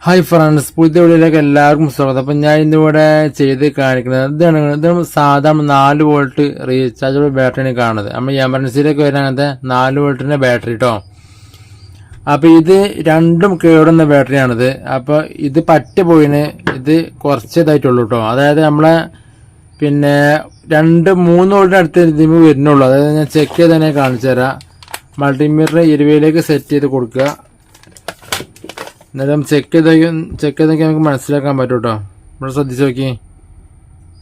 Hi friends, പുതിയ വീഡിയോയിലേക്ക് എല്ലാവർക്കും സ്വാഗതം. അപ്പം ഞാൻ ഇന്നിവിടെ ചെയ്ത് കാണിക്കുന്നത് ഇതാണ് സാധാരണ 4 വോൾട്ട് റീചാർജബിൾ ബാറ്ററിയാണ് കാണുന്നത്. നമ്മൾ എമർജൻസിയിലേക്ക് വരാൻ അങ്ങനത്തെ 4 വോൾട്ടിന്റെ ബാറ്ററി കേട്ടോ. അപ്പൊ ഇത് രണ്ടും കേടുന്ന ബാറ്ററിയാണിത്. അപ്പൊ ഇത് പോയിന് ഇത് കുറച്ചതായിട്ടുള്ളൂ കേട്ടോ. അതായത് നമ്മളെ 2-3 വോൾട്ടിന് അടുത്ത് ഇതിന് വരുന്നുള്ളൂ. അതായത് ഞാൻ ചെക്ക് ചെയ്ത് തന്നെ കാണിച്ചു തരാം. മൾട്ടിമീറ്റർ 20ലേക്ക് സെറ്റ് ചെയ്ത് കൊടുക്കുക. എന്നാലും ചെക്ക് ചെയ്തൊക്കെ നമുക്ക് മനസ്സിലാക്കാൻ പറ്റും കേട്ടോ. ഇവിടെ ശ്രദ്ധിച്ച് നോക്കി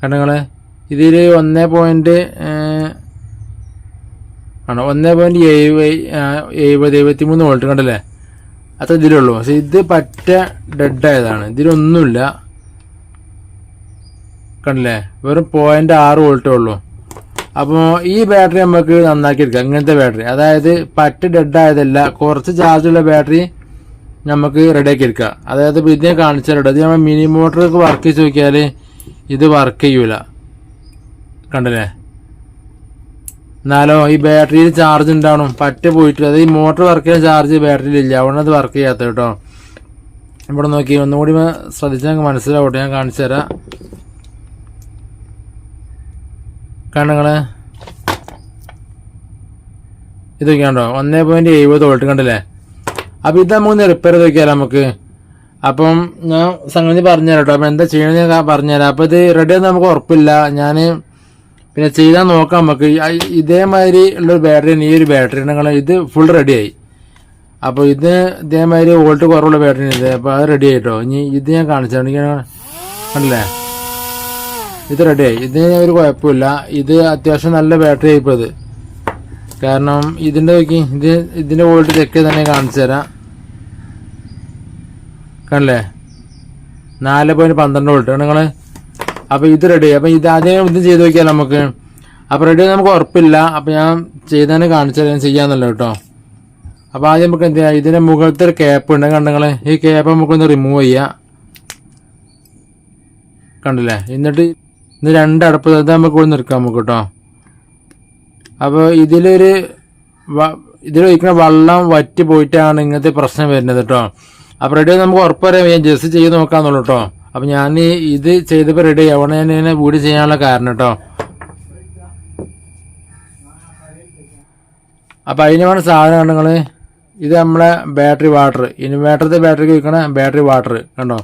കണ്ടങ്ങള് ഇതിൽ 1.73 വോൾട്ട് കണ്ടല്ലേ, അത്ര ഇതിലുള്ളൂ. പക്ഷെ ഇത് ഡെഡായതാണ്, ഇതിലൊന്നുമില്ല കണ്ടില്ലേ, വെറും 0.6 വോൾട്ടേ ഉള്ളൂ. അപ്പോൾ ഈ ബാറ്ററി നമുക്ക് നന്നാക്കി എടുക്കാം. ഇങ്ങനത്തെ ബാറ്ററി, അതായത് ഡെഡായതല്ല, കുറച്ച് ചാർജുള്ള ബാറ്ററി നമുക്ക് റെഡിയാക്കി എടുക്കാം. അതായത് ഇതിനെ കാണിച്ചാലോ, ഇത് നമ്മൾ മിനി മോട്ടറൊക്കെ വർക്ക് ചെയ്ത് നോക്കിയാൽ ഇത് വർക്ക് ചെയ്യൂല കണ്ടല്ലേ. എന്നാലോ ഈ ബാറ്ററിയിൽ ചാർജ് ഉണ്ടാവണം, പോയിട്ട് അത് ഈ മോട്ടർ വർക്ക് ചെയ്യുന്ന ചാർജ് ബാറ്ററിയിൽ ഇല്ല, അതുകൊണ്ട് അത് വർക്ക് ചെയ്യാത്ത കേട്ടോ. ഇവിടെ നോക്കി ഒന്നുകൂടി ശ്രദ്ധിച്ചാൽ നമുക്ക് മനസ്സിലാവട്ടെ, ഞാൻ കാണിച്ചു തരാം. കണ്ടങ്ങള് ഇതൊക്കെ ഉണ്ടോ, 1.70 വോൾട്ട് കണ്ടല്ലേ. അപ്പൊ ഇത് നമുക്ക് റിപ്പയർ ചെയ്ത് നോക്കിയാലോ നമുക്ക്. അപ്പം ഞാൻ സംഗതി പറഞ്ഞുതരാം കേട്ടോ. അപ്പൊ എന്താ ചെയ്യണമെന്ന് ഞാൻ പറഞ്ഞുതരാം. അപ്പൊ ഇത് റെഡി ആണെന്ന് നമുക്ക് ഉറപ്പില്ല. ഞാൻ ചെയ്താൽ നോക്കാം നമുക്ക്. ഇതേമാതിരി ഉള്ളൊരു ബാറ്ററി, ഈ ഒരു ബാറ്ററി ഇത് ഫുൾ റെഡിയായി. അപ്പൊ ഇത് ഇതേമാതിരി വോൾട്ട് കുറവുള്ള ബാറ്ററി ഇത്. അപ്പൊ അത് റെഡി ആയിട്ടോ. ഇനി ഇത് ഞാൻ കാണിച്ചാണ് കണ്ടല്ലേ, ഇത് റെഡിയായി. ഇതിന് ഒരു കുഴപ്പമില്ല. ഇത് അത്യാവശ്യം നല്ല ബാറ്ററി ആയിപ്പോ ഇത്. കാരണം ഇതിന്റെ നോക്കി, ഇതിന്റെ വോൾട്ട് ചെക്ക് തന്നെ കാണിച്ചു തരാം കണ്ടല്ലേ, 4.12 വോൾട്ട് നിങ്ങള്. അപ്പൊ ഇത് റെഡി. അപ്പൊ ഇത് ആദ്യം ഇത് ചെയ്ത് നോക്കിയാൽ നമുക്ക്. അപ്പൊ റെഡി നമുക്ക് ഉറപ്പില്ല. അപ്പൊ ഞാൻ ചെയ്തന്നെ കാണിച്ചു തരാം, ചെയ്യാന്നല്ലോ കേട്ടോ. അപ്പൊ ആദ്യം നമുക്ക് എന്ത് ചെയ്യാം, ഇതിന്റെ മുകളിലത്തെ ഒരു ക്യാപ്പ് ഉണ്ട് കണ്ടങ്ങള്. ഈ ക്യാപ്പ് നമുക്കൊന്ന് റിമൂവ് ചെയ്യാം കണ്ടില്ലേ. എന്നിട്ട് ഇന്ന് 2 അടപ്പ് നമുക്ക് ഇവിടെ നിൽക്കാം നമുക്ക് കേട്ടോ. അപ്പോൾ ഇതിലൊഴിക്കുന്ന വെള്ളം വറ്റി പോയിട്ടാണ് ഇങ്ങനത്തെ പ്രശ്നം വരുന്നത് കേട്ടോ. അപ്പോൾ റെഡി നമുക്ക് ഉറപ്പറിയാം, ഞാൻ ജസ്റ്റ് ചെയ്ത് നോക്കാന്നുള്ളൂ കേട്ടോ. അപ്പം ഞാൻ ഇത് ചെയ്തപ്പോൾ റെഡി അവിടെ ഞാൻ വീഡിയോ ചെയ്യാനുള്ള കാരണം കേട്ടോ. അപ്പം അതിനാണ് സാധനം കണ്ടങ്ങൾ. ഇത് നമ്മളെ ബാറ്ററി വാട്ടർ, ഇൻവേർട്ടറിന്റെ ബാറ്ററിക്ക് ഒഴിക്കണ ബാറ്ററി വാട്ടർ കണ്ടോ.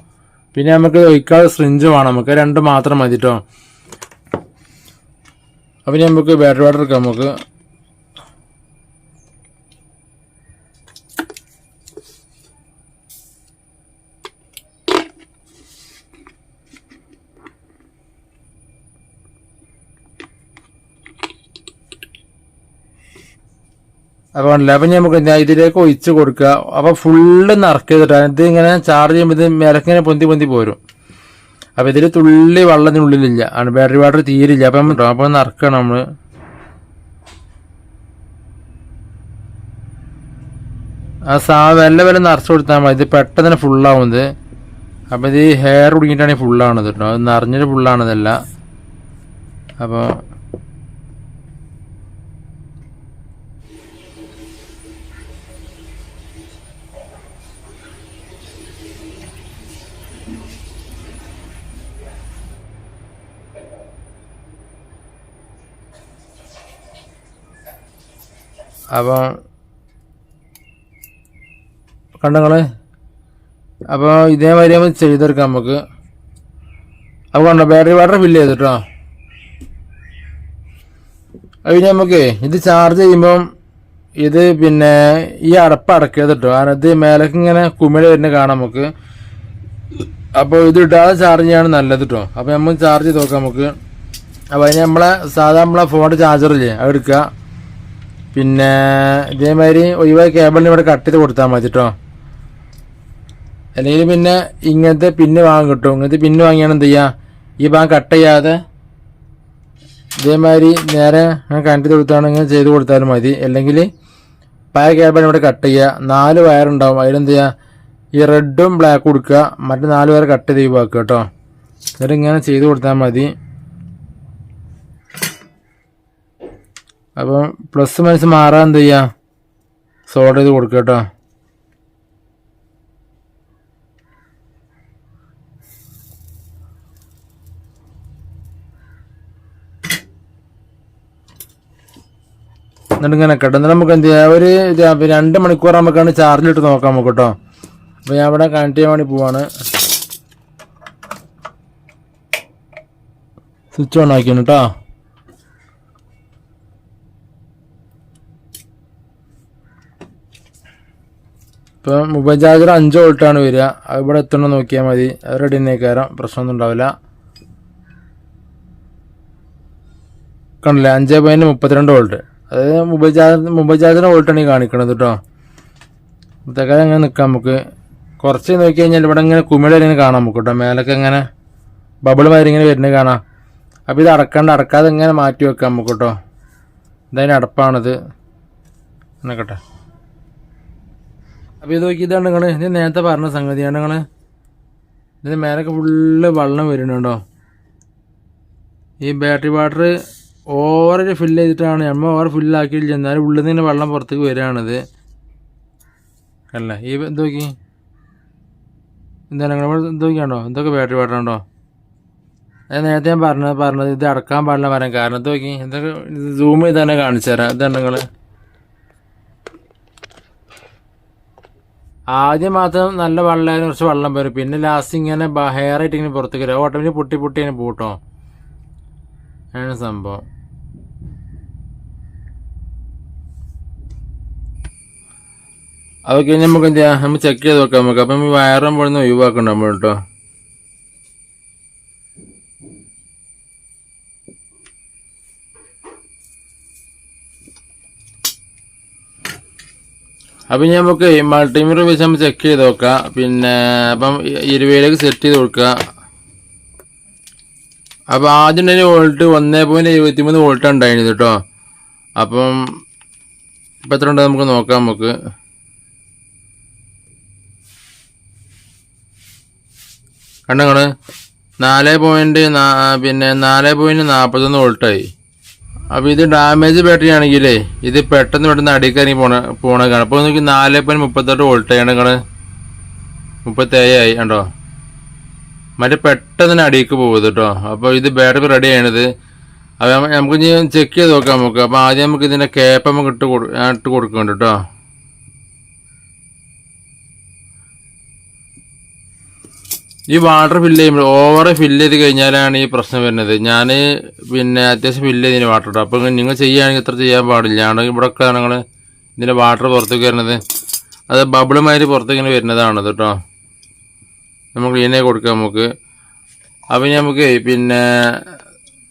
പിന്നെ നമുക്ക് ഒഴിക്കാതെ സിറിഞ്ച് വേണം, നമുക്ക് 2 മാത്രം മതി കേട്ടോ. അപ്പം നമുക്ക് ബാറ്ററി വാട്ടർ എടുക്കാം നമുക്ക്. അപ്പൊ നമുക്ക് ഇതിലേക്ക് ഒഴിച്ച് കൊടുക്കുക. അപ്പൊ ഫുള്ള് നിറക്ക് ചെയ്തിട്ടാണ് ഇത് ഇങ്ങനെ ചാർജ് ചെയ്യുമ്പോൾ ഇത് മേലക്കിങ്ങനെ പൊന്തി പോരും. അപ്പൊ ഇതിൽ തുള്ളി വെള്ളത്തിനുള്ളിലില്ല, ബാറ്ററി വാട്ടർ തീരില്ല. അപ്പൊ നിറക്കണം നമ്മള്. വില നിറച്ചു കൊടുത്താൽ മതി, ഇത് പെട്ടെന്ന് ഫുള്ളാവുന്നത്. അപ്പൊ ഇത് ഹെയർ കുടുങ്ങിയിട്ടാണ് ഫുള്ളാണത് കേട്ടോ. അത് നിറഞ്ഞിട്ട് ഫുള്ളാണതല്ല. അപ്പൊ കണ്ടങ്ങള്. അപ്പോൾ ഇതേമാതിരി നമ്മൾ ചെയ്തെടുക്കാം നമുക്ക്. അപ്പോൾ കണ്ടോ ബാറ്ററി വാട്ടർ ഫില്ല് ചെയ്തിട്ടോ. അത് നമുക്ക് ഇത് ചാർജ് ചെയ്യുമ്പം ഇത് ഈ അടപ്പ് അടക്കരുത് കേട്ടോ. കാരണം ഇത് മേലേക്ക് ഇങ്ങനെ കുമിള വരുന്ന കാണാം നമുക്ക്. അപ്പോൾ ഇത് ഇടാതെ ചാർജ് ചെയ്യാണ് നല്ലത് കേട്ടോ. അപ്പോൾ നമ്മൾ ചാർജ് ചെയ്ത് നോക്കാം നമുക്ക്. അപ്പോൾ അതിന് നമ്മളെ ഫോണിൻ്റെ ചാർജറില്ലേ അത് എടുക്കുക. ഇതേമാതിരി ഒഴിവായ കേബിളിന് ഇവിടെ കട്ട് ചെയ്ത് കൊടുത്താൽ മതി കേട്ടോ. അല്ലെങ്കിൽ ഇങ്ങനത്തെ പിന്ന് വാങ്ങാൻ കിട്ടും. ഇങ്ങനത്തെ പിന്ന് വാങ്ങിയാണ് എന്ത് ചെയ്യുക, ഈ ഭാഗം കട്ട് ചെയ്യാതെ ഇതേമാതിരി നേരെ കണക്ട് ചെയ്ത് കൊടുത്താണ് ഇങ്ങനെ ചെയ്ത് കൊടുത്താലും മതി. അല്ലെങ്കിൽ പഴയ കേബിളിന് ഇവിടെ കട്ട് ചെയ്യുക. 4 വയറുണ്ടാവും, അതിലെന്ത് ചെയ്യുക, ഈ റെഡും ബ്ലാക്കും കൊടുക്കുക, മറ്റു 4 വയർ കട്ട് ചെയ്ത് ഒഴിവാക്കുക കേട്ടോ. എന്നിട്ട് ഇങ്ങനെ ചെയ്ത് കൊടുത്താൽ മതി. അപ്പം പ്ലസ് മൈനസ് മാറാൻ എന്ത് ചെയ്യുക, സോൾഡ് ചെയ്ത് കൊടുക്കുക കേട്ടോ. എന്നിട്ട് ഇങ്ങനെ കേട്ടോ. എന്നിട്ട് നമുക്ക് എന്ത് ചെയ്യാം, ഒരു 2 മണിക്കൂർ നമുക്കാണ് ചാർജിലിട്ട് നോക്കാം നമുക്ക് കേട്ടോ. അപ്പോൾ ഞാൻ ഇവിടെ കണക്ട് ചെയ്യാൻ വേണ്ടി പോവാണ്. സ്വിച്ച് ഓൺ ആക്കിയാണ് കേട്ടോ. ഇപ്പം മൊബൈൽ ചാർജർ 5 വോൾട്ടാണ് വരിക. അത് ഇവിടെ എത്തണം നോക്കിയാൽ മതി. അത് റെഡി തന്നെ കയറാം, പ്രശ്നമൊന്നും ഉണ്ടാവില്ല. കണ്ടില്ലേ 5.32 വോൾട്ട്. അതായത് മൊബൈൽ ചാർജറിൻ്റെ വോൾട്ടാണ് ഈ കാണിക്കണത് കേട്ടോ. ഇതൊക്കെ അങ്ങനെ നിൽക്കാം നമുക്ക്. കുറച്ച് നോക്കി കഴിഞ്ഞാൽ ഇവിടെ ഇങ്ങനെ കുമിള ഇങ്ങനെ കാണാം നമുക്ക് കേട്ടോ. മേലൊക്കെ ഇങ്ങനെ ബബിൾ മാതിരി ഇങ്ങനെ വരുന്നത് കാണാം. അപ്പോൾ ഇത് അടക്കാതെ ഇങ്ങനെ മാറ്റി വെക്കാം നമുക്ക് കേട്ടോ. ഇതതിന് അടപ്പാണിത് എന്നൊക്കെ. അപ്പോൾ ഇത് നോക്കി, ഇതാണ് നിങ്ങൾ ഇത് നേരത്തെ പറഞ്ഞ സംഗതിയാണ്. നിങ്ങൾ ഇതിന് മേലൊക്കെ ഫുള്ള് വെള്ളം വരുന്നുണ്ടോ. ഈ ബാറ്ററി വാട്ടർ ഓവർ ഫില്ല് ചെയ്തിട്ടാണ് നമ്മൾ ഓവർ ഫില്ലാക്കിയില്ല, എന്നാലും ഉള്ളിൽ നിന്ന് വെള്ളം പുറത്തേക്ക് വരികയാണിത് അല്ല. ഈ ഇത് നോക്കി, എന്താണ് നിങ്ങൾ ഇത് നോക്കിയാണ്ടോ, എന്തൊക്കെ ബാറ്ററി വാട്ടർ ഉണ്ടോ. അത് നേരത്തെ ഞാൻ പറഞ്ഞത് ഇത് അടക്കാൻ പാടില്ല പറയാൻ കാരണം ഇത് നോക്കി, എന്തൊക്കെ സൂം ചെയ്ത് തന്നെ കാണിച്ചു തരാം. ഇതാണ് നിങ്ങൾ ആദ്യം മാത്രം നല്ല വെള്ളമായാലും കുറച്ച് വെള്ളം വരും, പിന്നെ ലാസ്റ്റ് ഇങ്ങനെ ഹെയർ ആയിട്ട് ഇങ്ങനെ പുറത്തേക്ക് വരും. ഓട്ടോമാറ്റിക് പൊട്ടി ഇങ്ങനെ പൂട്ടോ. ആണ് സംഭവം. അതൊക്കെ നമുക്ക് എന്ത് ചെയ്യാം, നമ്മൾ ചെക്ക് ചെയ്ത് നോക്കാം നമുക്ക്. അപ്പം ഈ വയറും പോയി ഒഴിവാക്കണ്ട നമ്മൾ കേട്ടോ. അപ്പം നമുക്ക് മൾട്ടിമീറ്റർ വെച്ച് നമ്മൾ ചെക്ക് ചെയ്ത് നോക്കാം. പിന്നെ അപ്പം 20 സെറ്റ് ചെയ്ത് കൊടുക്കുക. അപ്പോൾ ആദ്യം തന്നെ വോൾട്ട് 1.73 വോൾട്ട് ഉണ്ടായിരുന്നു കേട്ടോ. അപ്പം ഇപ്പം എത്ര ഉണ്ട് നമുക്ക് നോക്കാം. നമുക്ക് കണ്ടങ്ങൾ 4.41 വോൾട്ടായി. അപ്പോൾ ഇത് ഡാമേജ് ബാറ്ററി ആണെങ്കിലേ ഇത് പെട്ടെന്ന് അടിക്കാനി പോണതാണ്. അപ്പോൾ നോക്കി 4.38 വോൾട്ടായി നിങ്ങൾ 37 ആയി കണ്ടോ. മറ്റേ പെട്ടെന്ന് അടിക്ക് പോകുന്നത് കേട്ടോ. അപ്പോൾ ഇത് ബാറ്ററി റെഡി ആണത്. അപ്പോൾ നമുക്ക് ഇനി ചെക്ക് ചെയ്ത് നോക്കാം നമുക്ക്. അപ്പോൾ ആദ്യം നമുക്ക് ഇതിൻ്റെ ക്യാപ്പ് നമുക്ക് ഇട്ട് കൊടുക്കുന്നുണ്ട് കേട്ടോ. ഈ വാട്ടർ ഫില്ല് ചെയ്യുമ്പോൾ ഓവർ ഫില്ല് ചെയ്ത് കഴിഞ്ഞാലാണ് ഈ പ്രശ്നം വരുന്നത്. ഞാൻ പിന്നെ അത്യാവശ്യം ഫില്ല് ചെയ്തതിന് വാട്ടർ ഇട്ടോ. അപ്പോൾ നിങ്ങൾ ചെയ്യുകയാണെങ്കിൽ ഇത്ര ചെയ്യാൻ പാടില്ല. ആണെങ്കിൽ ഇവിടെ ഒക്കെ നിങ്ങൾ ഇതിൻ്റെ വാട്ടർ പുറത്തേക്ക് വരുന്നത് അത് ബബിളുമാതിരി പുറത്തേക്ക് ഇങ്ങനെ വരുന്നതാണത് കേട്ടോ. നമുക്ക് ക്ലീൻ ആയി കൊടുക്കാം നമുക്ക്. അപ്പം നമുക്ക് പിന്നെ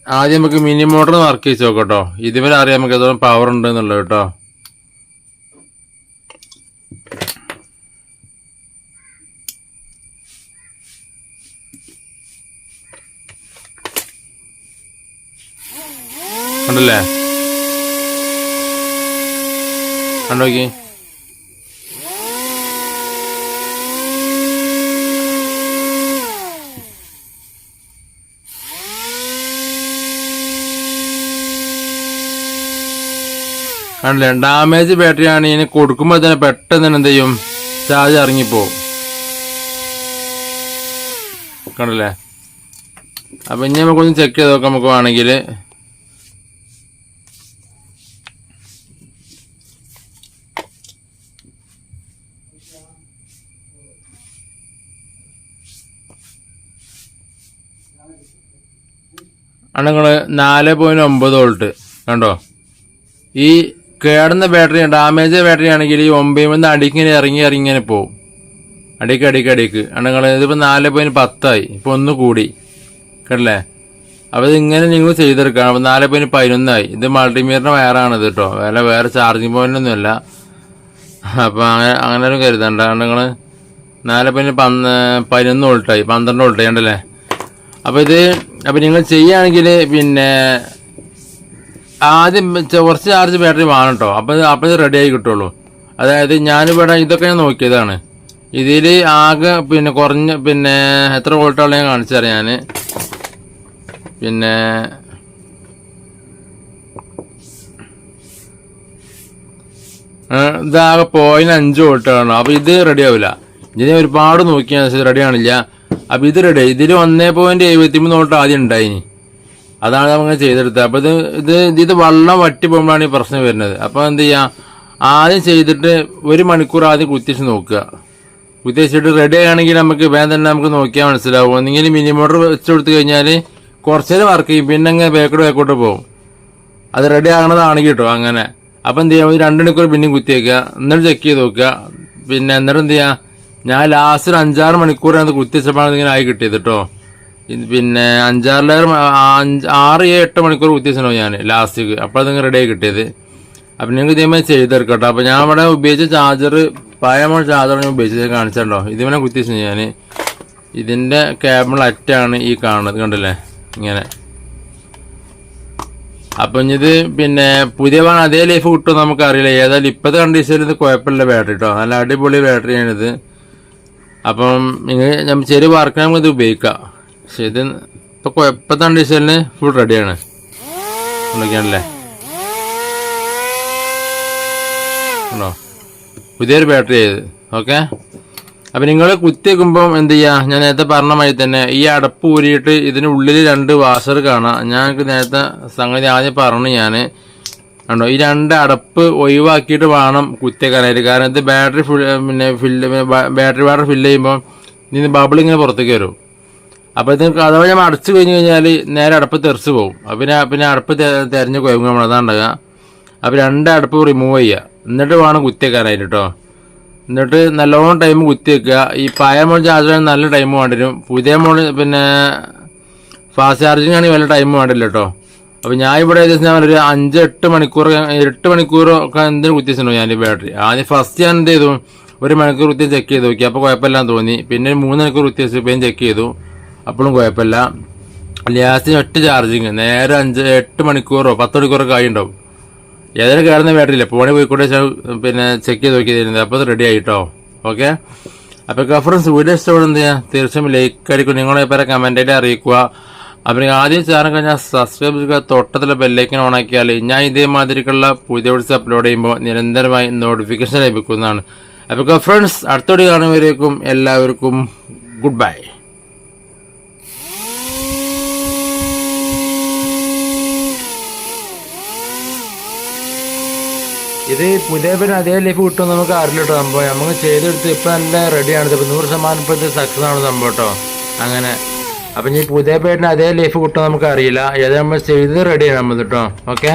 ആദ്യം നമുക്ക് മിനി മോട്ടർ വർക്ക് ചെയ്ത് നോക്കാം കേട്ടോ. ഇതുവരെ അറിയാം നമുക്ക് എത്രത്തോളം പവർ ഉണ്ട് എന്നുള്ളത് കേട്ടോ. കണ്ടല്ലേ, കണ്ടോക്കി. കണ്ടില്ലേ, ഡാമേജ് ബാറ്ററി ആണ്. ഇനി കൊടുക്കുമ്പോൾ തന്നെ പെട്ടെന്ന് തന്നെ എന്ത് ചെയ്യും, ചാർജ് ഇറങ്ങിപ്പോവും. കണ്ടല്ലേ. അപ്പം ഇനി നമുക്കൊന്ന് ചെക്ക് ചെയ്ത് നോക്കാം നമുക്ക് വേണമെങ്കിൽ. നിങ്ങൾ 4.9 വോൾട്ട് കണ്ടോ. ഈ കേടുന്ന ബാറ്ററി ഡാമേജ് ബാറ്ററി ആണെങ്കിൽ ഈ 9 അടിക്കിങ്ങനെ ഇറങ്ങി പോവും. അടിക്ക് നിങ്ങൾ ഇതിപ്പോൾ 4.10 ഇപ്പോൾ ഒന്ന് കൂടി കണ്ടല്ലേ. അപ്പോൾ ഇതിങ്ങനെ നിങ്ങൾ ചെയ്തെടുക്കണം. അപ്പോൾ 4.11 ഇത് മൾട്ടിമീറ്ററിൻ്റെ വയറാണിത് കേട്ടോ. വേറെ ചാർജിങ് പോയിൻ്റൊന്നുമല്ല. അപ്പോൾ അങ്ങനെ ഒരു കരുതണ്ട. നിങ്ങൾ 4.11 വോൾട്ടായി 12 വോൾട്ടായി കണ്ടല്ലേ. അപ്പോൾ നിങ്ങൾ ചെയ്യുകയാണെങ്കിൽ പിന്നെ ആദ്യം കുറച്ച് ചാർജ് ബാറ്ററി വേണം കേട്ടോ. അപ്പോൾ ഇത് റെഡി ആയി കിട്ടുള്ളൂ. അതായത് ഞാനിവിടെ ഇതൊക്കെ ഞാൻ നോക്കിയതാണ്. ഇതിൽ ആകെ പിന്നെ കുറഞ്ഞ പിന്നെ എത്ര വോൾട്ടുള്ള ഞാൻ കാണിച്ചു തരാം. ഞാൻ പിന്നെ ഇതാകെ 0.5 വോൾട്ടാണ്. അപ്പോൾ ഇത് റെഡി ആവില്ല. ഇതിനെ ഒരുപാട് നോക്കിയാൽ റെഡി ആണില്ല. അപ്പോൾ ഇത് റെഡി. ഇതിൽ 1.73 വോൾട്ട് ആദ്യം ഉണ്ടായിനി. അതാണ് നമ്മൾ ചെയ്തെടുത്തത്. അപ്പോൾ ഇത് വെള്ളം വറ്റി പോകുമ്പോഴാണ് ഈ പ്രശ്നം വരുന്നത്. അപ്പോൾ എന്ത് ചെയ്യാം, ആദ്യം ചെയ്തിട്ട് 1 മണിക്കൂർ ആദ്യം കുത്തിച്ച് നോക്കുക. കുത്തിച്ചിട്ട് റെഡി ആണെങ്കിൽ നമുക്ക് വേഗം തന്നെ നമുക്ക് നോക്കിയാൽ മനസ്സിലാവും. ഒന്നെങ്കിൽ മിനി മോട്ടർ വെച്ച് കൊടുത്തു കഴിഞ്ഞാൽ കുറച്ച് നേരം വർക്ക് ചെയ്യും, പിന്നെ അങ്ങനെ ബേക്കോട്ട് പോകും. അത് റെഡി ആകണതാണ് കേട്ടോ അങ്ങനെ. അപ്പം എന്ത് ചെയ്യാം, 2 മണിക്കൂർ പിന്നെയും കുത്തി വയ്ക്കുക, എന്നിട്ട് ചെക്ക് ചെയ്ത് നോക്കുക. പിന്നെ എന്നിട്ട് എന്ത് ചെയ്യുക, ഞാൻ ലാസ്റ്റ് 5-6 മണിക്കൂറാണ് കുത്തി വെച്ചപ്പോൾ ഇങ്ങനെ ആയി കിട്ടിയത് കേട്ടോ. പിന്നെ 6-8 മണിക്കൂർ കുത്തി വെച്ചോ ഞാൻ ലാസ്റ്റിക്ക്. അപ്പോൾ അതിങ്ങനെ റെഡി ആയി കിട്ടിയത്. അപ്പം നിങ്ങൾക്ക് ഇതേമാതിരി ചെയ്തെടുക്കട്ടോ. അപ്പോൾ ഞാൻ ഇവിടെ ഉപയോഗിച്ച ചാർജർ പഴയ ചാർജർ ഞാൻ ഉപയോഗിച്ചത് കാണിച്ചിട്ടുണ്ടോ. ഇതിങ്ങനെ കുത്തി വെച്ചു ഞാൻ. ഇതിൻ്റെ കേബിൾ അറ്റാണ് ഈ കാണുന്നത്, കണ്ടില്ലേ ഇങ്ങനെ. അപ്പം ഇത് പിന്നെ പുതിയ അതേ ലൈഫ് കിട്ടും നമുക്കറിയില്ല. ഏതായാലും ഇപ്പോഴത്തെ കണ്ടീഷനിൽ ഇത് കുഴപ്പമില്ല ബാറ്ററി കേട്ടോ, നല്ല അടിപൊളി ബാറ്ററിയാണിത്. അപ്പം നമ്മൾ ചെറിയ വർക്കിന് നമുക്ക് ഇത് ഉപയോഗിക്കാം. പക്ഷെ ഇത് ഇപ്പോൾ ഇപ്പോഴത്തെ കണ്ടീഷനിൽ ഫുൾ റെഡിയാണ്. എന്തൊക്കെയാണല്ലേ ഉണ്ടോ, പുതിയൊരു ബാറ്ററി ആയത്. ഓക്കെ, അപ്പം നിങ്ങൾ കുത്തി വെക്കുമ്പം എന്ത് ചെയ്യുക, ഞാൻ നേരത്തെ പറഞ്ഞ മാതിരി തന്നെ ഈ അടപ്പ് ഊരിയിട്ട് ഇതിനുള്ളിൽ 2 വാഷർ കാണാം. ഞാൻ നേരത്തെ സംഗതി ആദ്യം പറഞ്ഞു ഞാൻ കണ്ടോ, ഈ 2 അടപ്പ് ഒഴിവാക്കിയിട്ട് വേണം കുത്തിവെക്കാനായിട്ട്. കാരണം ഇത് ബാറ്ററി ബാറ്ററി വാട്ടർ ഫില്ല് ചെയ്യുമ്പോൾ ഇതിന് ബബിൾ ഇങ്ങനെ പുറത്തേക്ക് വരും. അപ്പോൾ ഇത് അഥവാ ഞാൻ അടച്ചു കഴിഞ്ഞ് കഴിഞ്ഞാൽ നേരെ അടപ്പ് തെറിച്ച് പോകും. പിന്നെ അടപ്പ് തെരഞ്ഞ് കുഴങ്ങും നമ്മൾ, അതാണ്ടാകുക. അപ്പോൾ 2 അടപ്പ് റിമൂവ് ചെയ്യുക, എന്നിട്ട് വേണം കുത്തിവെക്കാനായിട്ട് കേട്ടോ. എന്നിട്ട് നല്ലോണം ടൈം കുത്തി വെക്കുക. ഈ പഴയ മോൾ ചാർജ് നല്ല ടൈം വേണ്ടിവരും, പുതിയ മോൾ പിന്നെ ഫാസ്റ്റ് ചാർജിങ് ആണെങ്കിൽ വല്ല ടൈം വേണ്ടില്ല കേട്ടോ. അപ്പോൾ ഞാൻ ഇവിടെ ഏകദേശം ഒരു 5-8 മണിക്കൂർ 8 മണിക്കൂറൊക്കെ എന്തിനു കുത്തി വെച്ചിട്ടുണ്ടോ ഞാൻ ഈ ബാറ്ററി. ആദ്യം ഫസ്റ്റ് ഞാൻ എന്ത് ചെയ്തു, 1 മണിക്കൂർ കുത്തി ചെക്ക് ചെയ്ത് നോക്കി, അപ്പോൾ കുഴപ്പമില്ലാന്ന് തോന്നി. പിന്നെ 3 മണിക്കൂർ കുത്തി വെച്ച് പിന്നെ ചെക്ക് ചെയ്തു, അപ്പോഴും കുഴപ്പമില്ല. ലാസ്റ്റ് 8 ചാർജിങ് നേരെ 8 മണിക്കൂറോ 10 മണിക്കൂറൊക്കെ ആയി ഉണ്ടാവും. ഏതായാലും കയറുന്ന ബാറ്ററിയില്ല, ഫോണിൽ പോയിക്കൂടെ പിന്നെ ചെക്ക് ചെയ്ത് നോക്കിയിരുന്നത്. അപ്പോൾ അത് റെഡി ആയിട്ടോ. ഓക്കെ, അപ്പോൾ ഫ്രണ്ട്സ് വീഡിയോ ഇഷ്ടപ്പെടുന്നത് എന്ത് ചെയ്യുക, തീർച്ചയായും ലൈക്ക് അടിക്കും, നിങ്ങളെ പേരെ കമൻറ്റായിട്ട് അറിയിക്കുക. അപ്പോൾ ആദ്യം ചാനൽ കഴിഞ്ഞാൽ സബ്സ്ക്രൈബ് ചെയ്യുക, തൊട്ടത്തിലെ ബെല്ലൈക്കൻ ഓൺ ആക്കിയാൽ ഞാൻ ഇതേമാതിരിക്കുള്ള പുതിയ വീഡിയോസ് അപ്ലോഡ് ചെയ്യുമ്പോൾ നിരന്തരമായി നോട്ടിഫിക്കേഷൻ ലഭിക്കുന്നതാണ്. അപ്പോൾ ഫ്രണ്ട്സ് അടുത്തോടെ കാണുമ്പോഴേക്കും എല്ലാവർക്കും ഗുഡ് ബൈ. ഇത് പുതിയ പിന്നെ അതേ ലൈഫ് കിട്ടും നമുക്ക് അറിയില്ല കേട്ടോ. സംഭവം നമുക്ക് ചെയ്തെടുത്ത് ഇപ്പം നല്ല റെഡിയാണ്. ഇപ്പം 100% ഇപ്പോഴത്തെ സക്സസ് ആണ് സംഭവം കേട്ടോ. അങ്ങനെ അപ്പം ഈ പുതിയ പേരിന് അതേ ലൈഫ് കിട്ടും നമുക്ക് അറിയില്ല. ഏതാ നമ്മൾ ചെയ്ത് റെഡിയാണ് നമ്മൾ കേട്ടോ. ഓക്കെ.